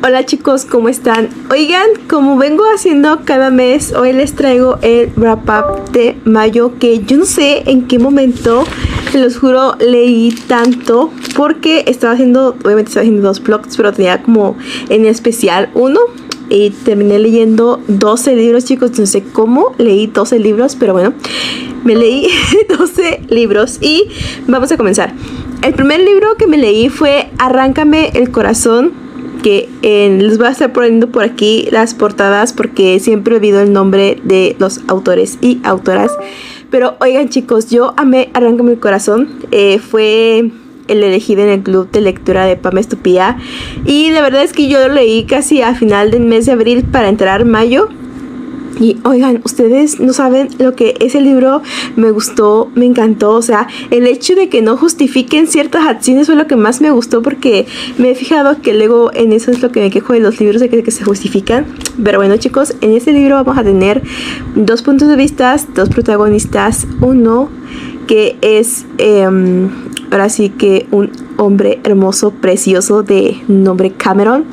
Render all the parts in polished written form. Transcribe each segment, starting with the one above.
Hola chicos, ¿cómo están? Oigan, como vengo haciendo cada mes, hoy les traigo el wrap up de mayo, que yo no sé en qué momento, se los juro, leí tanto, porque obviamente estaba haciendo 2 vlogs, pero tenía como en especial uno, y terminé leyendo 12 libros, chicos. No sé cómo leí 12 libros, pero bueno, me leí 12 libros y vamos a comenzar. El primer libro que me leí fue Arráncame el corazón, que les voy a estar poniendo por aquí las portadas porque siempre olvido el nombre de los autores y autoras. Pero oigan chicos, yo amé Arráncame el corazón. Fue el elegido en el club de lectura de Pam Estupía, y la verdad es que yo lo leí casi a final del mes de abril para entrar mayo. Y oigan, ustedes no saben lo que ese libro me gustó, me encantó. O sea, el hecho de que no justifiquen ciertas acciones fue lo que más me gustó, porque me he fijado que luego en eso es lo que me quejo de los libros, de que se justifican. Pero bueno chicos, en este libro vamos a tener 2 puntos de vista, 2 protagonistas. Uno que es ahora sí que un hombre hermoso, precioso, de nombre Cameron,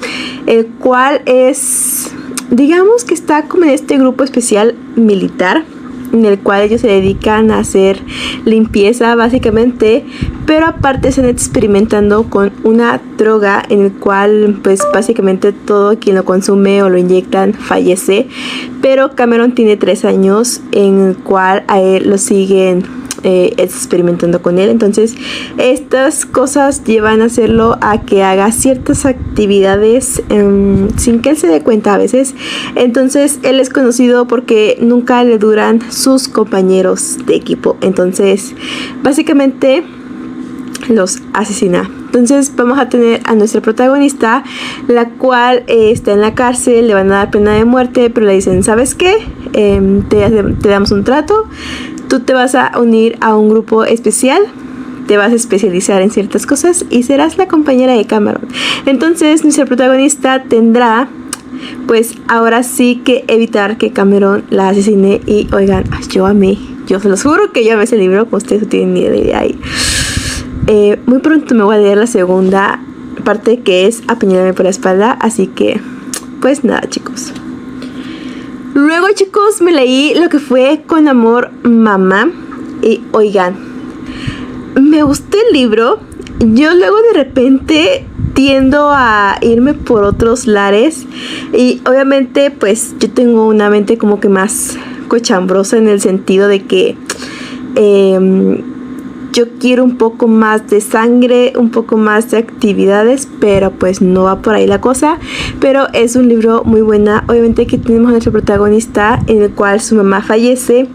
el cual es, digamos que está como en este grupo especial militar, en el cual ellos se dedican a hacer limpieza básicamente, pero aparte están experimentando con una droga en el cual pues básicamente todo quien lo consume o lo inyectan fallece. Pero Cameron tiene 3 años en el cual a él lo siguen experimentando con él. Entonces estas cosas llevan a hacerlo a que haga ciertas actividades sin que él se dé cuenta a veces. Entonces él es conocido porque nunca le duran sus compañeros de equipo, entonces básicamente los asesina. Entonces vamos a tener a nuestra protagonista, la cual está en la cárcel, le van a dar pena de muerte, pero le dicen, ¿sabes qué? Te damos un trato, tú te vas a unir a un grupo especial, te vas a especializar en ciertas cosas y serás la compañera de Cameron. Entonces nuestra protagonista tendrá pues ahora sí que evitar que Cameron la asesine. Y oigan, yo se los juro que yo amé ese libro, como ustedes no tienen ni idea. Muy pronto me voy a leer la segunda parte, que es Apuñálame por la espalda, así que pues nada chicos. Luego chicos me leí lo que fue Con amor mamá, y oigan, me gustó el libro. Yo luego de repente tiendo a irme por otros lares, y obviamente pues yo tengo una mente como que más cochambrosa, en el sentido de que yo quiero un poco más de sangre, un poco más de actividades, pero pues no va por ahí la cosa. Pero es un libro muy buena. Obviamente aquí tenemos a nuestro protagonista, en el cual su mamá fallece,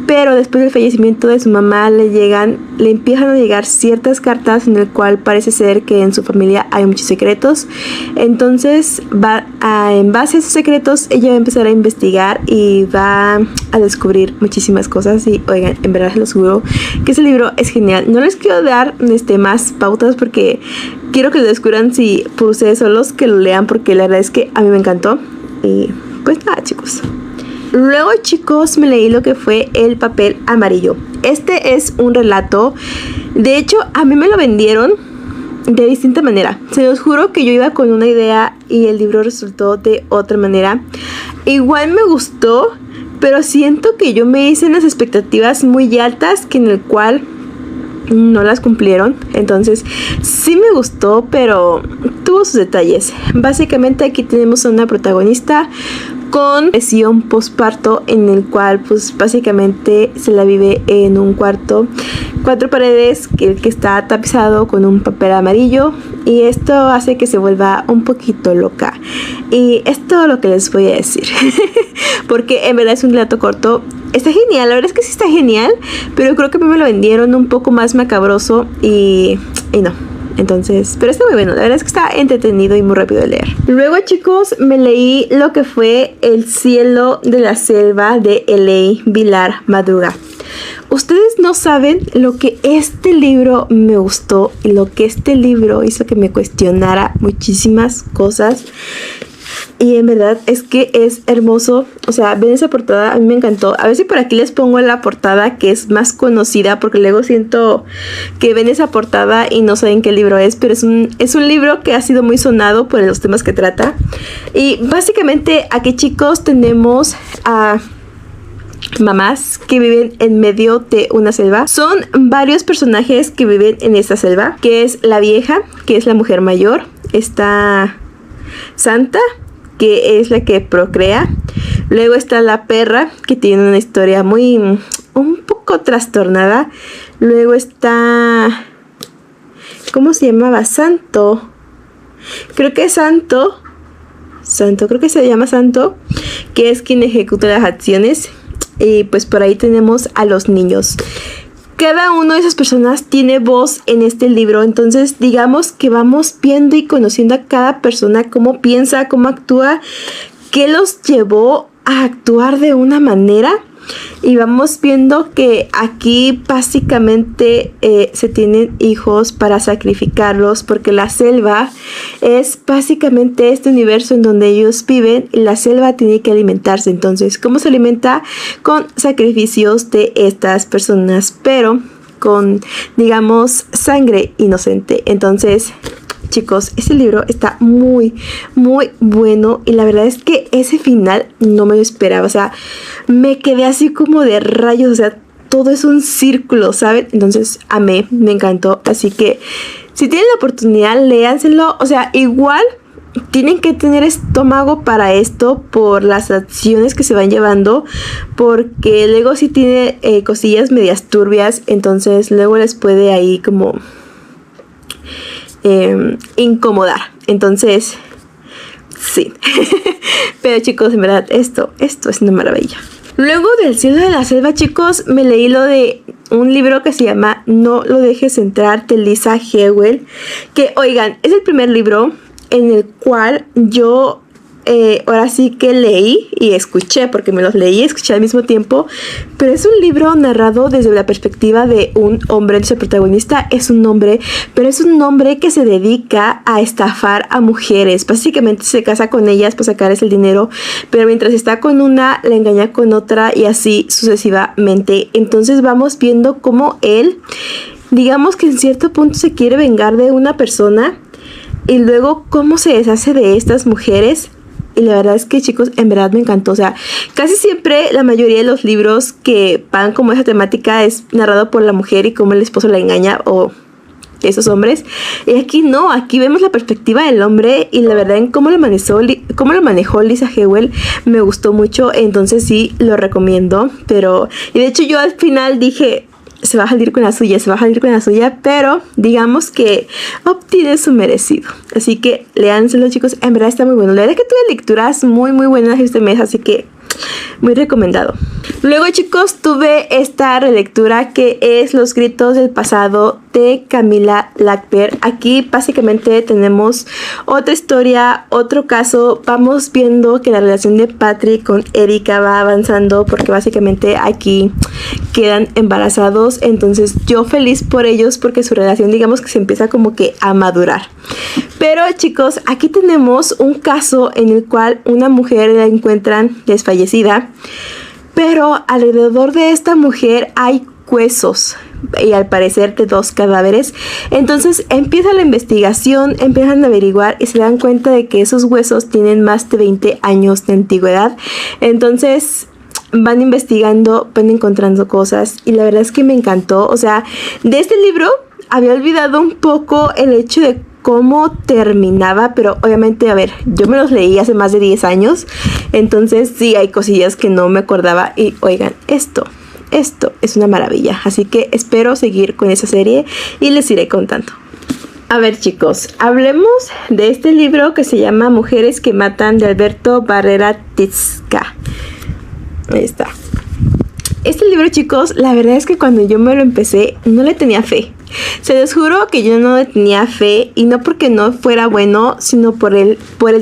pero después del fallecimiento de su mamá le empiezan a llegar ciertas cartas en el cual parece ser que en su familia hay muchos secretos. Entonces en base a esos secretos ella va a empezar a investigar y va a descubrir muchísimas cosas. Y oigan, en verdad se los juro que ese libro es genial. No les quiero dar más pautas porque quiero que lo descubran por ustedes solos, que lo lean, porque la verdad es que a mí me encantó. Y pues nada chicos. Luego chicos me leí lo que fue El papel amarillo. Este es un relato. De hecho a mí me lo vendieron de distinta manera. Se los juro que yo iba con una idea y el libro resultó de otra manera. Igual me gustó, pero siento que yo me hice unas expectativas muy altas, que en el cual no las cumplieron. Entonces sí me gustó, pero tuvo sus detalles. Básicamente aquí tenemos a una protagonista con depresión postparto, en el cual pues básicamente se la vive en un cuarto, 4 paredes, que está tapizado con un papel amarillo, y esto hace que se vuelva un poquito loca. Y es todo lo que les voy a decir porque en verdad es un relato corto. Está genial, la verdad es que sí está genial, pero creo que a mí me lo vendieron un poco más macabroso y no. Entonces, pero está muy bueno, la verdad es que está entretenido y muy rápido de leer. Luego chicos me leí lo que fue El cielo de la selva, de L.A. Vilar Madruga. Ustedes no saben lo que este libro me gustó y lo que este libro hizo que me cuestionara muchísimas cosas. Y en verdad es que es hermoso. O sea, ven esa portada, a mí me encantó. A ver si por aquí les pongo la portada que es más conocida, porque luego siento que ven esa portada y no saben qué libro es. Pero es un libro que ha sido muy sonado por los temas que trata. Y básicamente aquí, chicos, tenemos a mamás que viven en medio de una selva. Son varios personajes que viven en esta selva, que es la vieja, que es la mujer mayor. Está Santa, que es la que procrea. Luego está la perra, que tiene una historia un poco trastornada. Luego está, ¿cómo se llamaba? Santo, creo que es Santo, creo que se llama Santo, que es quien ejecuta las acciones. Y pues por ahí tenemos a los niños. Cada una de esas personas tiene voz en este libro. Entonces digamos que vamos viendo y conociendo a cada persona, cómo piensa, cómo actúa, qué los llevó a actuar de una manera. Y vamos viendo que aquí básicamente se tienen hijos para sacrificarlos, porque la selva es básicamente este universo en donde ellos viven y la selva tiene que alimentarse. Entonces, ¿cómo se alimenta? Con sacrificios de estas personas, pero con, digamos, sangre inocente. Entonces, chicos, este libro está muy, muy bueno. Y la verdad es que ese final no me lo esperaba. O sea, me quedé así como de rayos. O sea, todo es un círculo, ¿saben? Entonces, amé, me encantó. Así que, si tienen la oportunidad, léanselo. O sea, igual tienen que tener estómago para esto por las acciones que se van llevando, porque luego sí tiene cosillas medias turbias. Entonces, luego les puede ahí como incomodar. Entonces, sí. Pero chicos, en verdad, esto es una maravilla. Luego del cielo de la selva, chicos, me leí lo de un libro que se llama No lo dejes entrar, de Lisa Hewell. Que, oigan, es el primer libro en el cual yo ahora sí que leí y escuché, porque me los leí y escuché al mismo tiempo. Pero es un libro narrado desde la perspectiva de un hombre. El protagonista es un hombre, pero es un hombre que se dedica a estafar a mujeres. Básicamente se casa con ellas para sacarles el dinero, pero mientras está con una, la engaña con otra y así sucesivamente. Entonces vamos viendo cómo él, digamos que en cierto punto se quiere vengar de una persona, y luego cómo se deshace de estas mujeres. Y la verdad es que, chicos, en verdad me encantó. O sea, casi siempre la mayoría de los libros que van como esa temática es narrado por la mujer y cómo el esposo la engaña, o esos hombres. Y aquí no, aquí vemos la perspectiva del hombre, y la verdad en cómo lo manejó Lisa Hewell me gustó mucho. Entonces sí, lo recomiendo. Y de hecho yo al final dije, se va a salir con la suya, pero digamos que obtiene su merecido. Así que léanselo, chicos, en verdad está muy bueno. La verdad es que tuve lecturas muy, muy buenas este mes, así que muy recomendado. Luego, chicos, tuve esta relectura que es Los gritos del pasado, de Camila Lackberg. Aquí básicamente tenemos otra historia, otro caso. Vamos viendo que la relación de Patrick con Erika va avanzando, porque básicamente aquí quedan embarazados. Entonces yo feliz por ellos, porque su relación, digamos que se empieza como que a madurar. Pero, chicos, aquí tenemos un caso en el cual una mujer la encuentran desfallecida, pero alrededor de esta mujer hay huesos, y al parecer de 2 cadáveres. Entonces empieza la investigación, empiezan a averiguar y se dan cuenta de que esos huesos tienen más de 20 años de antigüedad. Entonces van investigando, van encontrando cosas, y la verdad es que me encantó. O sea, de este libro había olvidado un poco el hecho de cómo terminaba, pero obviamente, a ver, yo me los leí hace más de 10 años, entonces sí hay cosillas que no me acordaba. Y oigan, esto es una maravilla, así que espero seguir con esa serie y les iré contando. A ver, chicos, hablemos de este libro que se llama Mujeres que matan, de Alberto Barrera Tizca. Ahí está. Este libro, chicos, la verdad es que cuando yo me lo empecé no le tenía fe. Se los juro que yo no le tenía fe, y no porque no fuera bueno, sino por el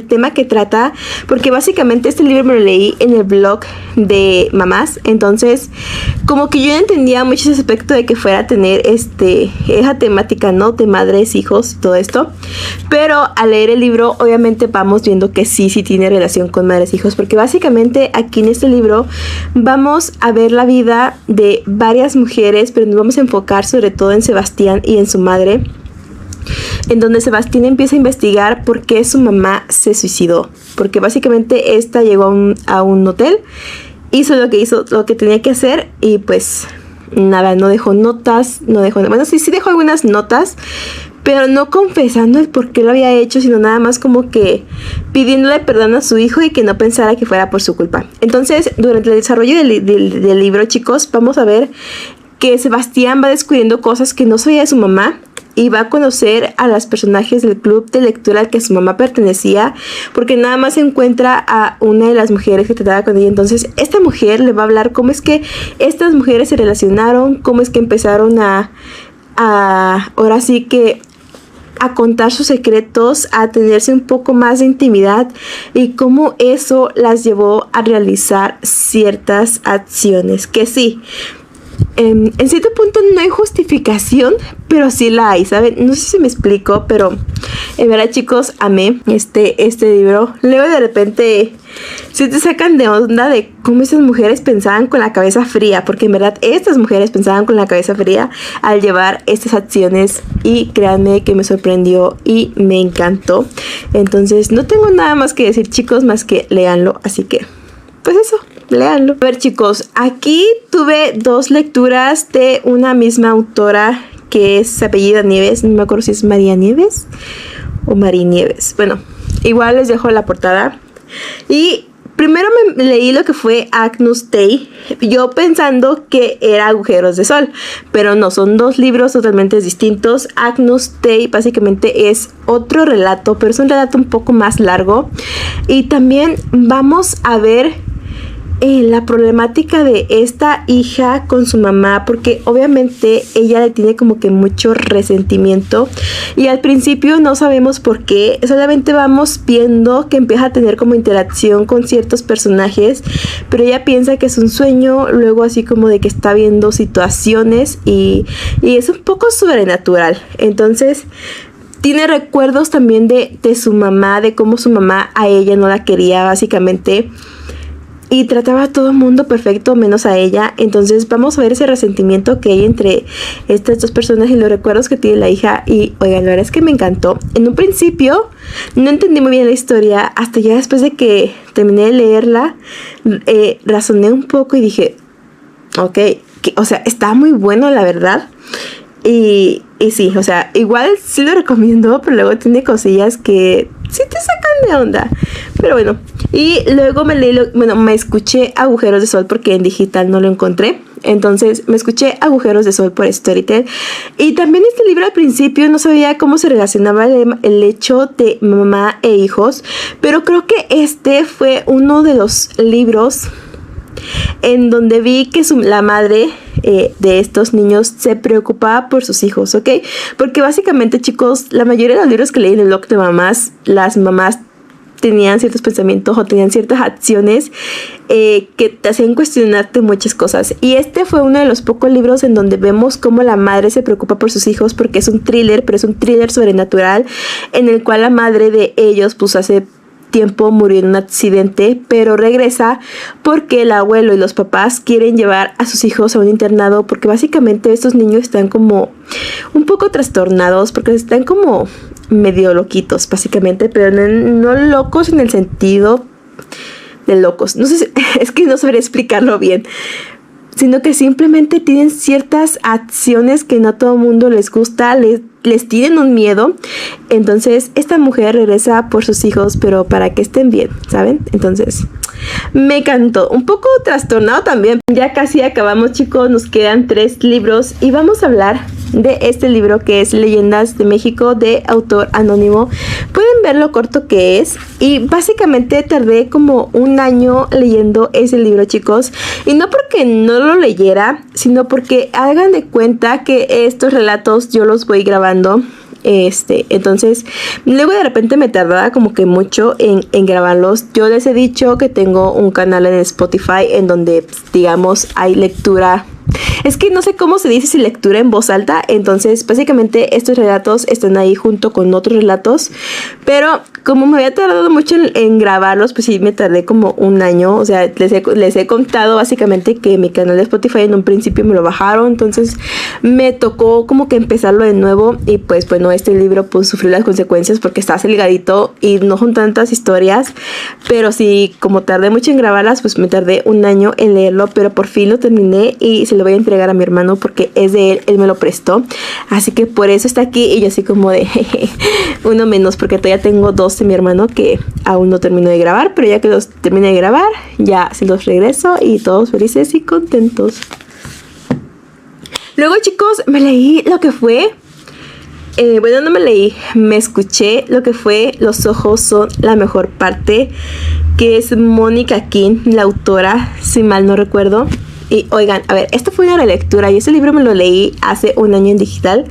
tema que trata, porque básicamente este libro me lo leí en el blog de mamás. Entonces como que yo no entendía mucho ese aspecto de que fuera a tener esa temática, ¿no? De madres, hijos y todo esto. Pero al leer el libro obviamente vamos viendo que sí tiene relación con madres, hijos, porque básicamente aquí en este libro vamos a ver la vida de varias mujeres, pero nos vamos a enfocar sobre todo en Sebastián y en su madre, en donde Sebastián empieza a investigar por qué su mamá se suicidó, porque básicamente esta llegó a un hotel, hizo lo que tenía que hacer, y pues nada, no dejó notas, bueno, sí dejó algunas notas, pero no confesando el por qué lo había hecho, sino nada más como que pidiéndole perdón a su hijo y que no pensara que fuera por su culpa. Entonces, durante el desarrollo del libro, chicos, vamos a ver que Sebastián va descubriendo cosas que no sabía de su mamá, y va a conocer a los personajes del club de lectura al que su mamá pertenecía, porque nada más encuentra a una de las mujeres que trataba con ella. Entonces esta mujer le va a hablar cómo es que estas mujeres se relacionaron, cómo es que empezaron a ahora sí que a contar sus secretos, a tenerse un poco más de intimidad, y cómo eso las llevó a realizar ciertas acciones que sí, en cierto punto no hay justificación, pero sí la hay, ¿saben? No sé si me explico, pero en verdad, chicos, amé este libro. Luego de repente se te sacan de onda de cómo esas mujeres pensaban con la cabeza fría, porque en verdad estas mujeres pensaban con la cabeza fría al llevar estas acciones, y créanme que me sorprendió y me encantó. Entonces no tengo nada más que decir, chicos, más que léanlo, así que pues eso, léanlo. A ver, chicos, aquí tuve dos lecturas de una misma autora, que es apellida Nieves. No me acuerdo si es María Nieves o María Nieves. Bueno, igual les dejo la portada. Y primero me leí lo que fue Agnus Dei, yo pensando que era Agujeros de Sol, pero no, son dos libros totalmente distintos. Agnus Dei básicamente es otro relato, pero es un relato un poco más largo. Y también vamos a ver la problemática de esta hija con su mamá, porque obviamente ella le tiene como que mucho resentimiento, y al principio no sabemos por qué, solamente vamos viendo que empieza a tener como interacción con ciertos personajes, pero ella piensa que es un sueño, luego así como de que está viendo situaciones, y es un poco sobrenatural. Entonces tiene recuerdos también de su mamá, de cómo su mamá a ella no la quería básicamente, y trataba a todo el mundo perfecto menos a ella. Entonces vamos a ver ese resentimiento que hay entre estas dos personas y los recuerdos que tiene la hija. Y oigan, la verdad es que me encantó. En un principio no entendí muy bien la historia, hasta ya después de que terminé de leerla, razoné un poco y dije, ok, o sea, está muy bueno, la verdad. Y sí, o sea, igual sí lo recomiendo, pero luego tiene cosillas que sí te sacan de onda. Pero bueno, y luego me escuché Agujeros de Sol, porque en digital no lo encontré. Entonces me escuché Agujeros de Sol por Storytel. Y también este libro al principio no sabía cómo se relacionaba el hecho de mamá e hijos, pero creo que este fue uno de los libros en donde vi que la madre de estos niños se preocupaba por sus hijos, ¿ok? Porque básicamente, chicos, la mayoría de los libros que leí en el blog de mamás, las mamás tenían ciertos pensamientos o tenían ciertas acciones que te hacían cuestionarte muchas cosas. Y este fue uno de los pocos libros en donde vemos cómo la madre se preocupa por sus hijos, porque es un thriller, pero es un thriller sobrenatural, en el cual la madre de ellos pues hace tiempo murió en un accidente, pero regresa porque el abuelo y los papás quieren llevar a sus hijos a un internado, porque básicamente estos niños están como un poco trastornados, porque están como medio loquitos básicamente, pero no locos en el sentido de locos, no sé, es que no sabría explicarlo bien, sino que simplemente tienen ciertas acciones que no a todo mundo les gusta, les tienen un miedo. Entonces esta mujer regresa por sus hijos, pero para que estén bien, ¿saben? Entonces me encantó, un poco trastornado también. Ya casi acabamos, chicos, nos quedan 3 libros y vamos a hablar de este libro, que es Leyendas de México, de autor anónimo. Pueden ver lo corto que es, y básicamente tardé como un año leyendo ese libro, chicos, y no porque no lo leyera, sino porque hagan de cuenta que estos relatos yo los voy grabando. Entonces luego de repente me tardaba como que mucho en grabarlos. Yo les he dicho que tengo un canal en Spotify en donde, pues, digamos, hay lectura. Es que no sé cómo se dice, si lectura en voz alta. Entonces básicamente estos relatos están ahí junto con otros relatos, pero como me había tardado mucho en grabarlos, pues sí me tardé como un año. O sea, les he contado básicamente que mi canal de Spotify en un principio me lo bajaron, entonces me tocó como que empezarlo de nuevo. Y pues bueno, este libro pues sufrió las consecuencias porque está delgadito y no son tantas historias, pero sí, como tardé mucho en grabarlas, pues me tardé un año en leerlo, pero por fin lo terminé y se lo voy a entregar a mi hermano porque es de él, él me lo prestó, así que por eso está aquí. Y yo así como de jeje, uno menos, porque todavía tengo dos de mi hermano que aún no termino de grabar, pero ya que los termine de grabar ya se los regreso y todos felices y contentos. Luego, chicos, me leí lo que fue bueno, no me leí, me escuché lo que fue Los ojos son la mejor parte, que es Mónica King, la autora, si mal no recuerdo. Y oigan, a ver, esto fue una relectura. Yo este libro me lo leí hace un año en digital.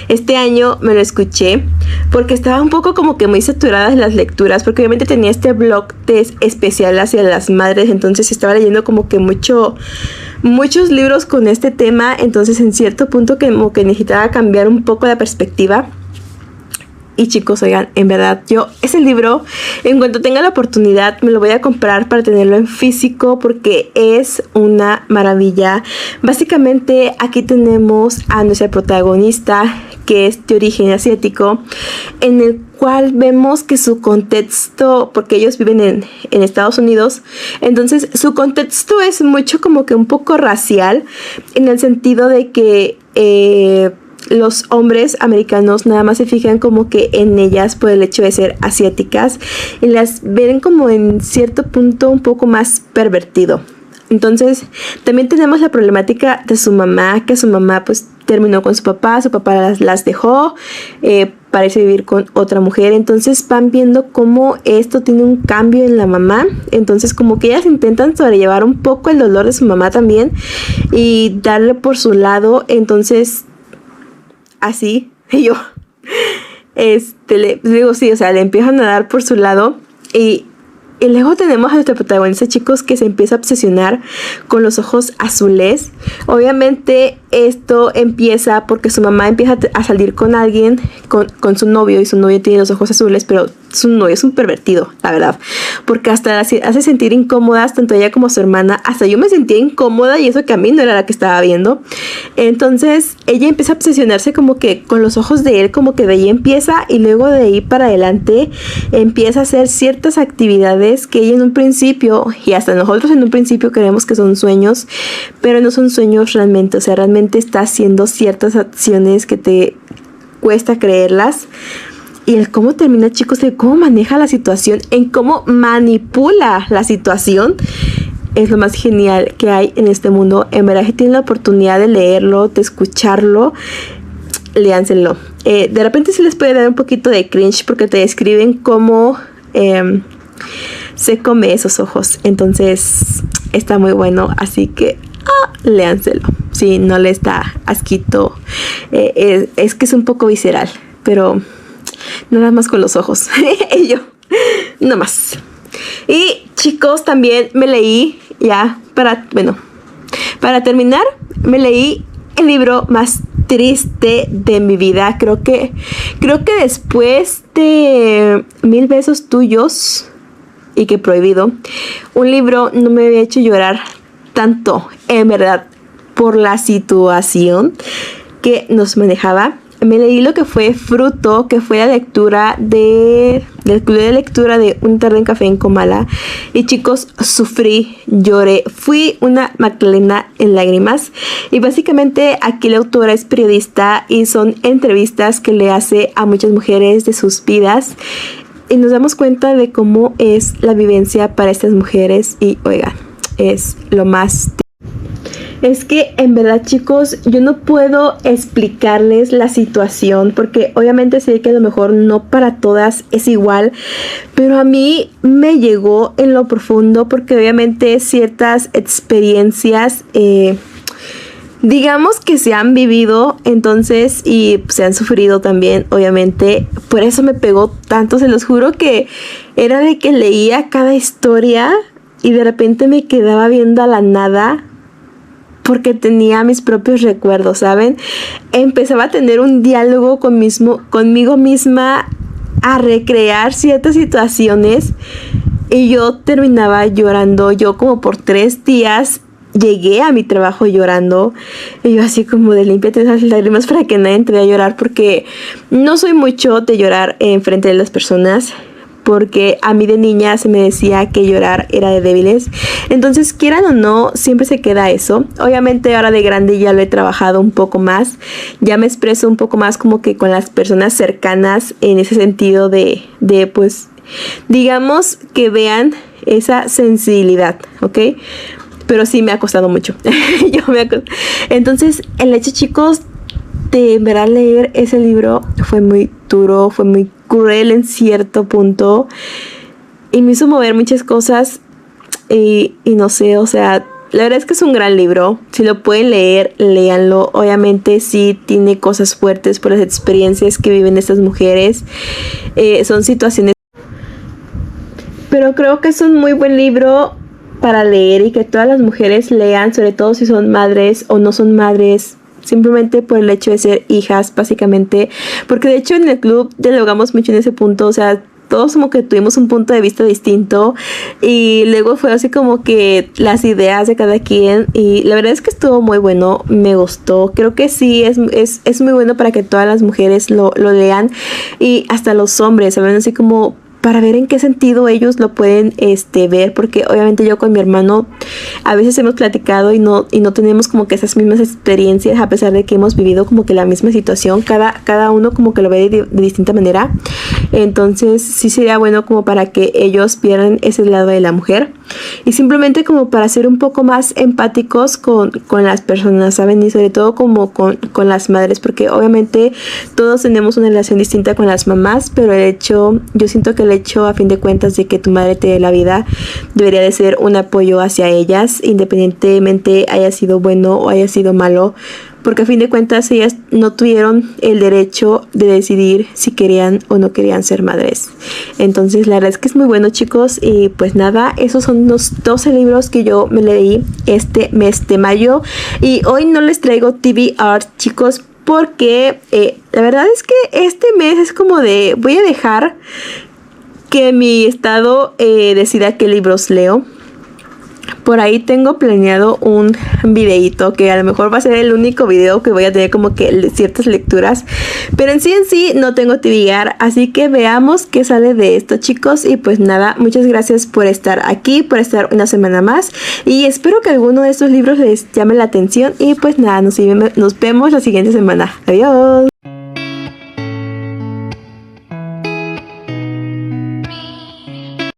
Este año me lo escuché porque estaba un poco como que muy saturada de las lecturas, porque obviamente tenía este blog de especial hacia las madres, entonces estaba leyendo como que muchos libros con este tema. Entonces en cierto punto como que necesitaba cambiar un poco la perspectiva. Y chicos, oigan, en verdad, yo ese libro, en cuanto tenga la oportunidad, me lo voy a comprar para tenerlo en físico porque es una maravilla. Básicamente aquí tenemos a nuestra protagonista, que es de origen asiático, en el cual vemos que su contexto, porque ellos viven en Estados Unidos, entonces su contexto es mucho como que un poco racial, en el sentido de que los hombres americanos nada más se fijan como que en ellas por el hecho de ser asiáticas y las ven como en cierto punto un poco más pervertido. Entonces también tenemos la problemática de su mamá, que su mamá pues terminó con su papá las dejó para irse a vivir con otra mujer. Entonces van viendo cómo esto tiene un cambio en la mamá. Entonces como que ellas intentan sobrellevar un poco el dolor de su mamá también y darle por su lado. Entonces así, y yo le digo, sí, o sea, le empiezan a dar por su lado. Y luego tenemos a nuestra protagonista, chicos, que se empieza a obsesionar con los ojos azules. Obviamente esto empieza porque su mamá empieza a salir con alguien, con su novio, y su novio tiene los ojos azules, pero su novio es un pervertido, la verdad, porque hasta hace sentir incómodas tanto ella como su hermana. Hasta yo me sentía incómoda, y eso que a mí no era la que estaba viendo. Entonces ella empieza a obsesionarse como que con los ojos de él, como que de ahí empieza, y luego de ahí para adelante empieza a hacer ciertas actividades que ella en un principio, y hasta nosotros en un principio, creemos que son sueños, pero no son sueños realmente. O sea, realmente está haciendo ciertas acciones que te cuesta creerlas. Y el cómo termina, chicos, el cómo maneja la situación, en cómo manipula la situación, es lo más genial que hay en este mundo. En verdad, si tienen la oportunidad de leerlo, de escucharlo, léanselo. De repente se les puede dar un poquito de cringe porque te describen cómo se come esos ojos. Entonces está muy bueno, así que léanselo. Si no les da asquito, es que es un poco visceral, pero nada más con los ojos. Y yo, no más. Y chicos, también me leí, ya para terminar, me leí el libro más triste de mi vida. Creo que después de 1000 besos tuyos y que prohibido, un libro no me había hecho llorar tanto, en verdad, por la situación que nos manejaba. Me leí lo que fue Fruto, que fue la lectura del club de lectura de Un tarde en café en Comala. Y chicos, sufrí, lloré, fui una Magdalena en lágrimas. Y básicamente aquí la autora es periodista y son entrevistas que le hace a muchas mujeres de sus vidas. Y nos damos cuenta de cómo es la vivencia para estas mujeres. Y oigan, es lo más... Es que en verdad, chicos, yo no puedo explicarles la situación porque obviamente sé que a lo mejor no para todas es igual, pero a mí me llegó en lo profundo porque obviamente ciertas experiencias digamos que se han vivido, entonces, y se han sufrido también, obviamente. Por eso me pegó tanto, se los juro que era de que leía cada historia y de repente me quedaba viendo a la nada porque tenía mis propios recuerdos, ¿saben? Empezaba a tener un diálogo conmigo misma, a recrear ciertas situaciones y yo terminaba llorando. Yo como por 3 días llegué a mi trabajo llorando y yo así como de límpiate esas lágrimas para que nadie te vea llorar, porque no soy mucho de llorar en frente de las personas, porque a mí de niña se me decía que llorar era de débiles. Entonces, quieran o no, siempre se queda eso. Obviamente ahora de grande ya lo he trabajado un poco más, ya me expreso un poco más como que con las personas cercanas, en ese sentido de pues, digamos que vean esa sensibilidad, ¿ok? Pero sí me ha costado mucho. Entonces, el hecho, chicos, de en verdad leer ese libro fue muy duro, fue muy cruel en cierto punto y me hizo mover muchas cosas y no sé, o sea, la verdad es que es un gran libro. Si lo pueden leer, léanlo. Obviamente sí tiene cosas fuertes por las experiencias que viven estas mujeres, son situaciones, pero creo que es un muy buen libro para leer y que todas las mujeres lean, sobre todo si son madres o no son madres, simplemente por el hecho de ser hijas, básicamente, porque de hecho en el club dialogamos mucho en ese punto, o sea, todos como que tuvimos un punto de vista distinto y luego fue así como que las ideas de cada quien y la verdad es que estuvo muy bueno, me gustó, creo que sí es muy bueno para que todas las mujeres lo lean y hasta los hombres, ¿saben? Así como para ver en qué sentido ellos lo pueden ver, porque obviamente yo con mi hermano a veces hemos platicado y no tenemos como que esas mismas experiencias, a pesar de que hemos vivido como que la misma situación, cada uno como que lo ve de distinta manera. Entonces sí sería bueno como para que ellos vieran ese lado de la mujer y simplemente como para ser un poco más empáticos con las personas, ¿saben? Y sobre todo como con las madres, porque obviamente todos tenemos una relación distinta con las mamás, pero yo siento que el hecho a fin de cuentas de que tu madre te dé la vida debería de ser un apoyo hacia ellas, independientemente haya sido bueno o haya sido malo, porque a fin de cuentas ellas no tuvieron el derecho de decidir si querían o no querían ser madres. Entonces la verdad es que es muy bueno, chicos, y pues nada, esos son los 12 libros que yo me leí este mes de mayo y hoy no les traigo TBR, chicos, porque la verdad es que este mes es como de voy a dejar que mi estado decida qué libros leo. Por ahí tengo planeado un videito que a lo mejor va a ser el único video que voy a tener como que ciertas lecturas, pero en sí no tengo TBR, así que veamos qué sale de esto, chicos. Y pues nada, muchas gracias por estar aquí, por estar una semana más y espero que alguno de estos libros les llame la atención y pues nada, nos vemos la siguiente semana. Adiós.